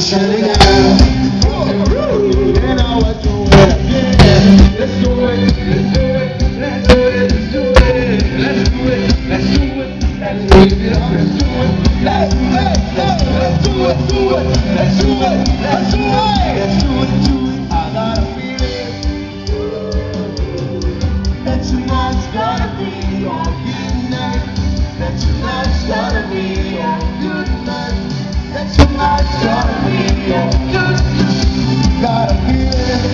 shining out. And I want to do it again. Let's do it. Let's do it. Let's do it. Let's do it. Let's do it. Let's do it. Let's do it. Let's do it. Let's do it. Do it. Let's do it. Let's do it. Let's do it. Do it. I got a feeling that tonight's gonna be a good night. That tonight's gonna be a good night. That tonight's gonna be a good night. Got a feeling